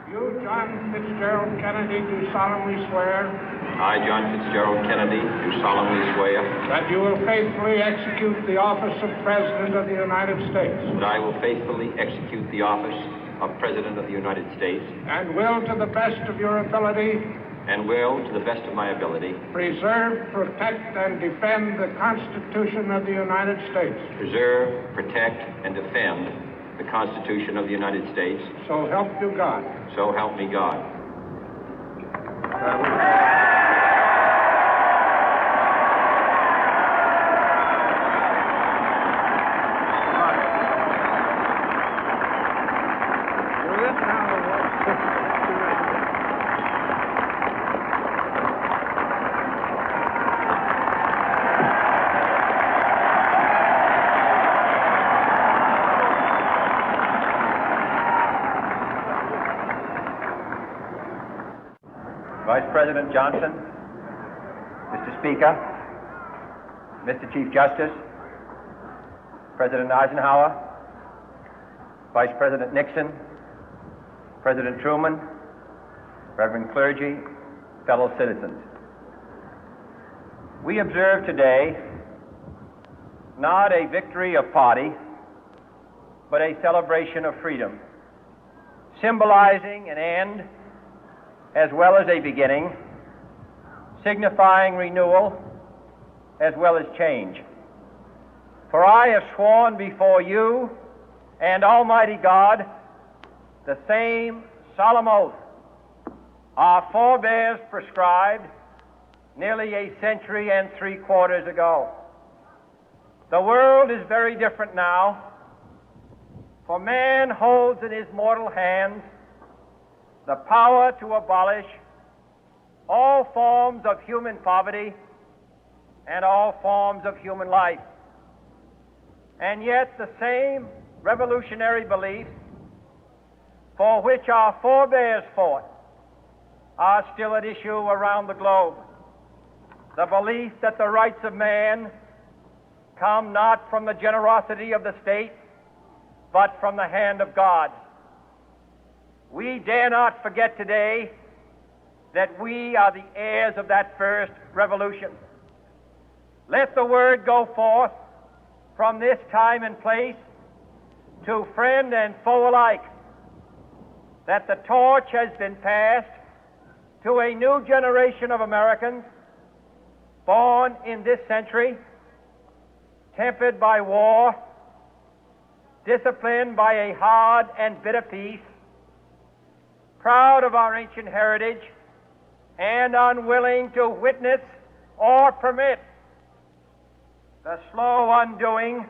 You, John Fitzgerald Kennedy, do solemnly swear. I, John Fitzgerald Kennedy, do solemnly swear. That you will faithfully execute the office of President of the United States. That I will faithfully execute the office of President of the United States. And will, to the best of your ability. And will, to the best of my ability. Preserve, protect, and defend the Constitution of the United States. Preserve, protect, and defend the Constitution of the United States. So help you God. So help me God. Vice President Johnson, Mr. Speaker, Mr. Chief Justice, President Eisenhower, Vice President Nixon, President Truman, Reverend clergy, fellow citizens. We observe today not a victory of party, but a celebration of freedom, symbolizing an end as well as a beginning, signifying renewal as well as change. For I have sworn before you and Almighty God the same solemn oath our forebears prescribed nearly a century and 3/4 ago. The world is very different now, for man holds in his mortal hands the power to abolish all forms of human poverty and all forms of human life. And yet the same revolutionary beliefs for which our forebears fought are still at issue around the globe. The belief that the rights of man come not from the generosity of the state, but from the hand of God. We dare not forget today that we are the heirs of that first revolution. Let the word go forth from this time and place to friend and foe alike that the torch has been passed to a new generation of Americans born in this century, tempered by war, disciplined by a hard and bitter peace, proud of our ancient heritage, and unwilling to witness or permit the slow undoing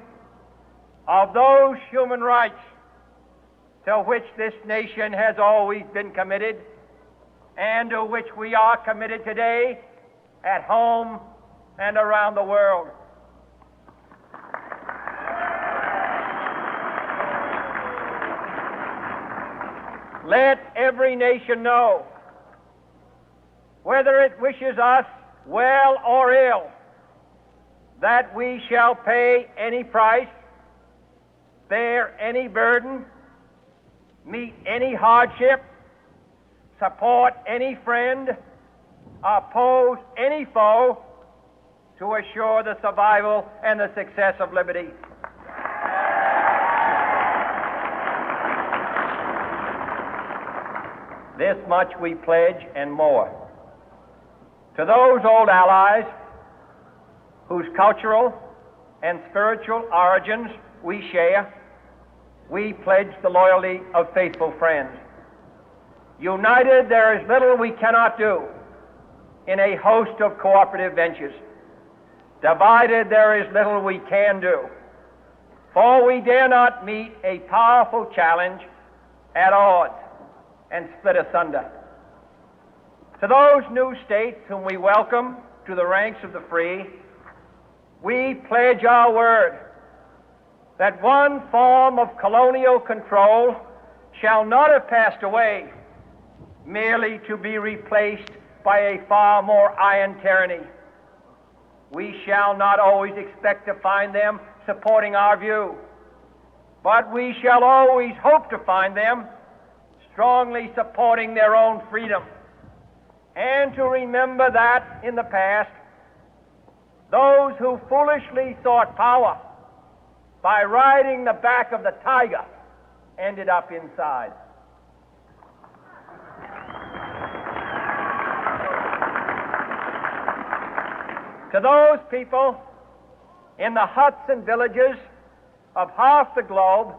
of those human rights to which this nation has always been committed and to which we are committed today at home and around the world. Let every nation know, whether it wishes us well or ill, that we shall pay any price, bear any burden, meet any hardship, support any friend, oppose any foe to assure the survival and the success of liberty. This much we pledge and more. To those old allies whose cultural and spiritual origins we share, we pledge the loyalty of faithful friends. United, there is little we cannot do in a host of cooperative ventures. Divided, there is little we can do, for we dare not meet a powerful challenge at odds and split asunder. To those new states whom we welcome to the ranks of the free, we pledge our word that one form of colonial control shall not have passed away, merely to be replaced by a far more iron tyranny. We shall not always expect to find them supporting our view, but we shall always hope to find them strongly supporting their own freedom, and to remember that in the past, those who foolishly sought power by riding the back of the tiger ended up inside. To those people in the huts and villages of half the globe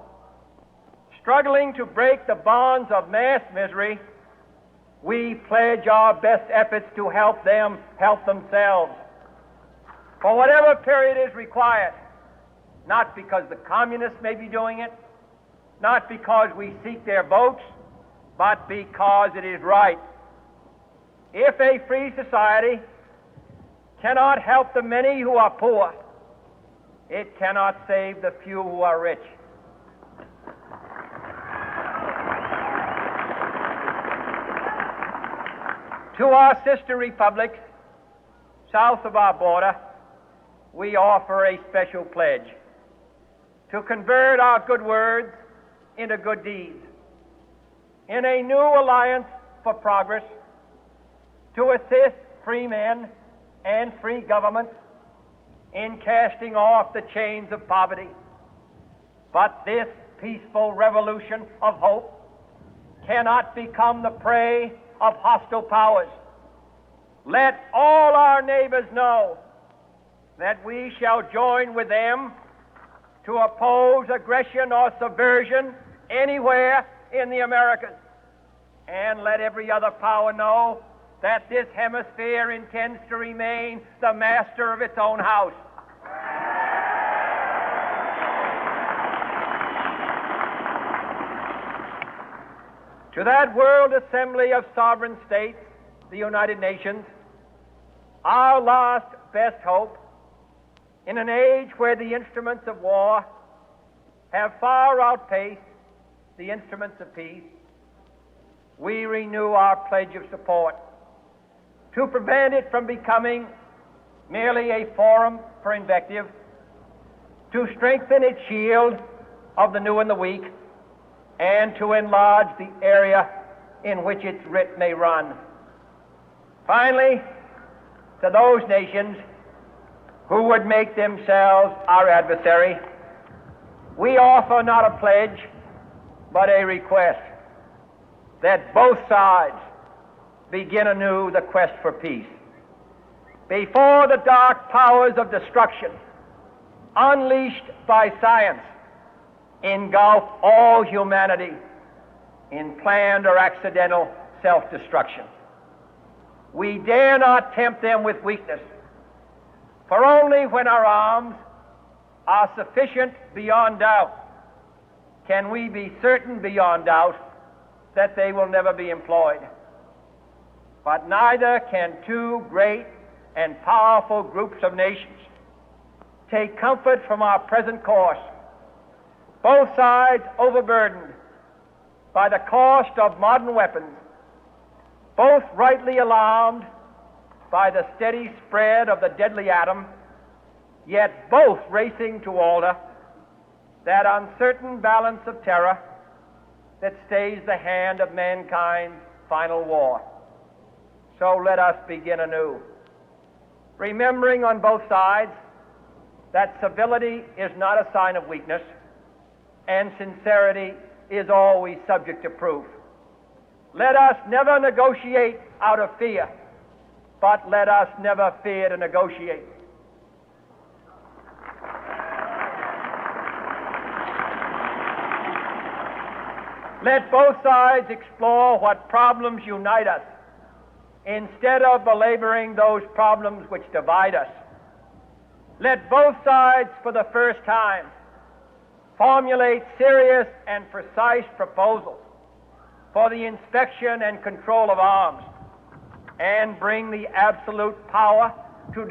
struggling to break the bonds of mass misery, we pledge our best efforts to help them help themselves for whatever period is required, not because the communists may be doing it, not because we seek their votes, but because it is right. If a free society cannot help the many who are poor, it cannot save the few who are rich. To our sister republics south of our border, we offer a special pledge to convert our good words into good deeds, in a new alliance for progress, to assist free men and free governments in casting off the chains of poverty. But this peaceful revolution of hope cannot become the prey of hostile powers. Let all our neighbors know that we shall join with them to oppose aggression or subversion anywhere in the Americas. And let every other power know that this hemisphere intends to remain the master of its own house. To that World Assembly of Sovereign States, the United Nations, our last best hope, in an age where the instruments of war have far outpaced the instruments of peace, we renew our pledge of support to prevent it from becoming merely a forum for invective, to strengthen its shield of the new and the weak, and to enlarge the area in which its writ may run. Finally, to those nations who would make themselves our adversary, we offer not a pledge, but a request that both sides begin anew the quest for peace. Before the dark powers of destruction, unleashed by science, engulf all humanity in planned or accidental self-destruction, we dare not tempt them with weakness, for only when our arms are sufficient beyond doubt can we be certain beyond doubt that they will never be employed. But neither can two great and powerful groups of nations take comfort from our present course, both sides overburdened by the cost of modern weapons, both rightly alarmed by the steady spread of the deadly atom, yet both racing to alter that uncertain balance of terror that stays the hand of mankind's final war. So let us begin anew, remembering on both sides that civility is not a sign of weakness, and sincerity is always subject to proof. Let us never negotiate out of fear, but let us never fear to negotiate. Let both sides explore what problems unite us, instead of belaboring those problems which divide us. Let both sides, for the first time, formulate serious and precise proposals for the inspection and control of arms, and bring the absolute power to